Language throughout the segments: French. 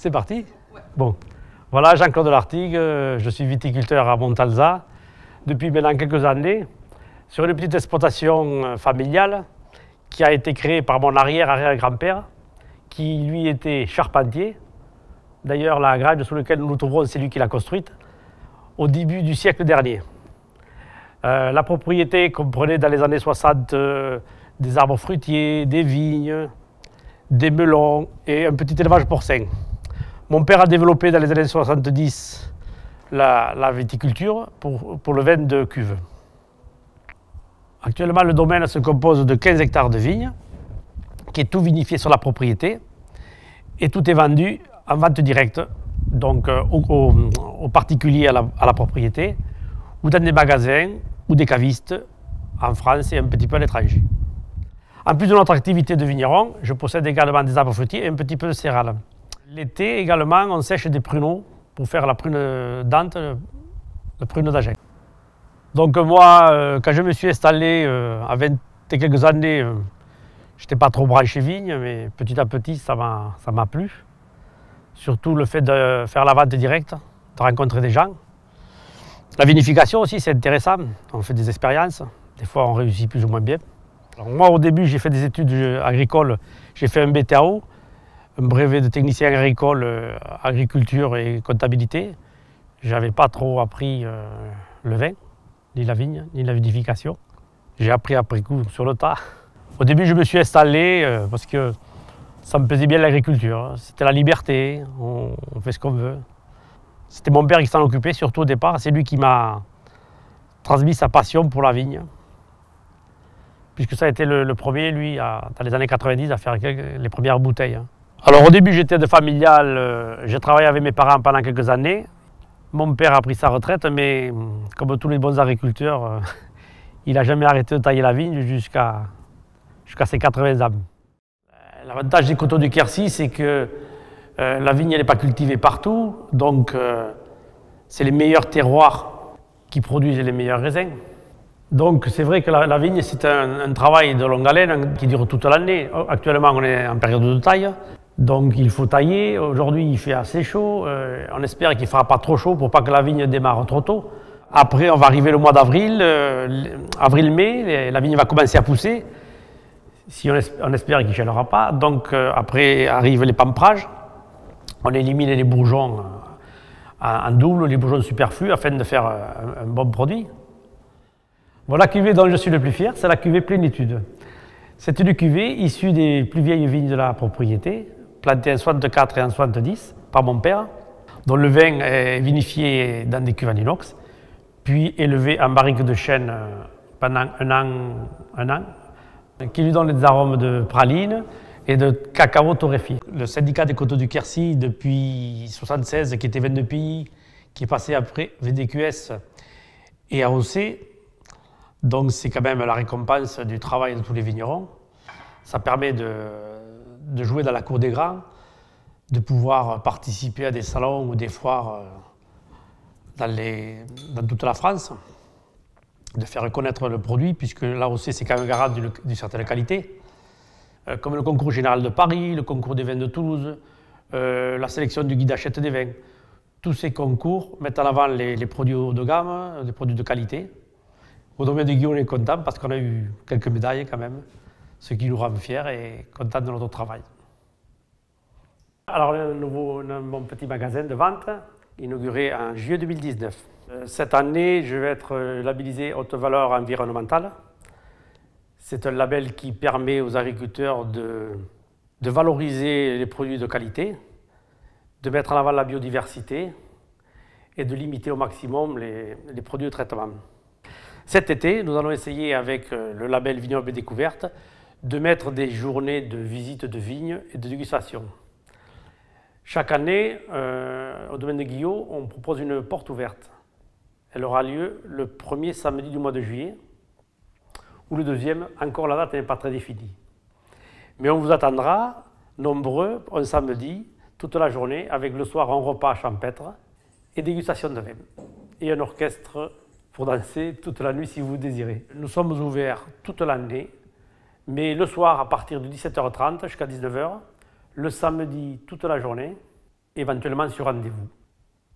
C'est parti? Ouais. Bon, voilà Jean-Claude Lartigue, je suis viticulteur à Montalzat depuis maintenant quelques années sur une petite exploitation familiale qui a été créée par mon arrière-arrière-grand-père qui lui était charpentier. D'ailleurs la grange sous laquelle nous nous trouvons, c'est lui qui l'a construite au début du siècle dernier. La propriété comprenait dans les années 60 des arbres fruitiers, des vignes, des melons et un petit élevage porcin. Mon père a développé dans les années 70 la viticulture pour le vin de cuve. Actuellement, le domaine se compose de 15 hectares de vignes, qui est tout vinifié sur la propriété, et tout est vendu en vente directe, donc aux particuliers à la propriété, ou dans des magasins ou des cavistes en France et un petit peu à l'étranger. En plus de notre activité de vigneron, je possède également des arbres fruitiers et un petit peu de céréales. L'été également, on sèche des pruneaux pour faire la prune d'Ante, le prune d'Agen. Donc moi, quand je me suis installé à 20 et quelques années, je n'étais pas trop branché vigne, mais petit à petit, ça m'a plu. Surtout le fait de faire la vente directe, de rencontrer des gens. La vinification aussi, c'est intéressant. On fait des expériences. Des fois, on réussit plus ou moins bien. Alors moi, au début, j'ai fait des études agricoles. J'ai fait un BTAO, un brevet de technicien agricole, agriculture et comptabilité. Je n'avais pas trop appris le vin, ni la vigne, ni la vinification. J'ai appris après coup sur le tas. Au début, je me suis installé parce que ça me plaisait bien l'agriculture. C'était la liberté, on fait ce qu'on veut. C'était mon père qui s'en occupait, surtout au départ. C'est lui qui m'a transmis sa passion pour la vigne. Puisque ça a été le premier, lui, dans les années 90, à faire les premières bouteilles. Alors au début, j'étais de familial, j'ai travaillé avec mes parents pendant quelques années. Mon père a pris sa retraite, mais comme tous les bons agriculteurs, il n'a jamais arrêté de tailler la vigne jusqu'à ses 80 ans. L'avantage des coteaux du Quercy, c'est que la vigne n'est pas cultivée partout, donc c'est les meilleurs terroirs qui produisent les meilleurs raisins. Donc c'est vrai que la vigne, c'est un travail de longue haleine qui dure toute l'année. Actuellement, on est en période de taille, donc il faut tailler. Aujourd'hui, il fait assez chaud. On espère qu'il ne fera pas trop chaud pour pas que la vigne démarre trop tôt. Après, on va arriver le mois d'avril, avril-mai, la vigne va commencer à pousser. Si on espère qu'il ne gèlera pas. Donc après arrivent les pamprages. On élimine les bourgeons en double, les bourgeons superflus, afin de faire un bon produit. Bon, la cuvée dont je suis le plus fier, c'est la cuvée Plénitude. C'est une cuvée issue des plus vieilles vignes de la propriété, plantée en 64 et en 70 par mon père, dont le vin est vinifié dans des cuves en inox, puis élevé en barrique de chêne pendant un an, qui lui donne des arômes de praline et de cacao torréfié. Le syndicat des coteaux du Quercy, depuis 1976, qui était vin de pays, qui est passé après VDQS et AOC, donc c'est quand même la récompense du travail de tous les vignerons. Ça permet de jouer dans la cour des grands, de pouvoir participer à des salons ou des foires dans toute la France, de faire connaître le produit, puisque l'AOC c'est quand même garant d'une certaine qualité, comme le concours général de Paris, le concours des vins de Toulouse, la sélection du guide Hachette des vins. Tous ces concours mettent en avant les produits haut de gamme, des produits de qualité. Au domaine de Guillaume, on est content parce qu'on a eu quelques médailles quand même, ce qui nous rend fiers et contents de notre travail. Alors, mon petit magasin de vente, inauguré en juillet 2019. Cette année, je vais être labellisé haute valeur environnementale. C'est un label qui permet aux agriculteurs de valoriser les produits de qualité, de mettre en avant la biodiversité et de limiter au maximum les produits de traitement. Cet été, nous allons essayer avec le label Vignoble et Découverte de mettre des journées de visite de vignes et de dégustation. Chaque année, au domaine de Guillaume, on propose une porte ouverte. Elle aura lieu le premier samedi du mois de juillet, ou le deuxième, encore la date n'est pas très définie. Mais on vous attendra nombreux un samedi, toute la journée, avec le soir un repas champêtre et dégustation de vin. Et un orchestre pour danser toute la nuit si vous désirez. Nous sommes ouverts toute l'année, mais le soir à partir de 17h30 jusqu'à 19h, le samedi toute la journée éventuellement sur rendez-vous.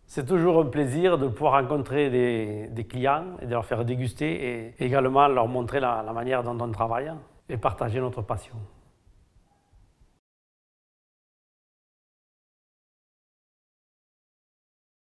C'est toujours un plaisir de pouvoir rencontrer des clients et de leur faire déguster et également leur montrer la manière dont on travaille et partager notre passion.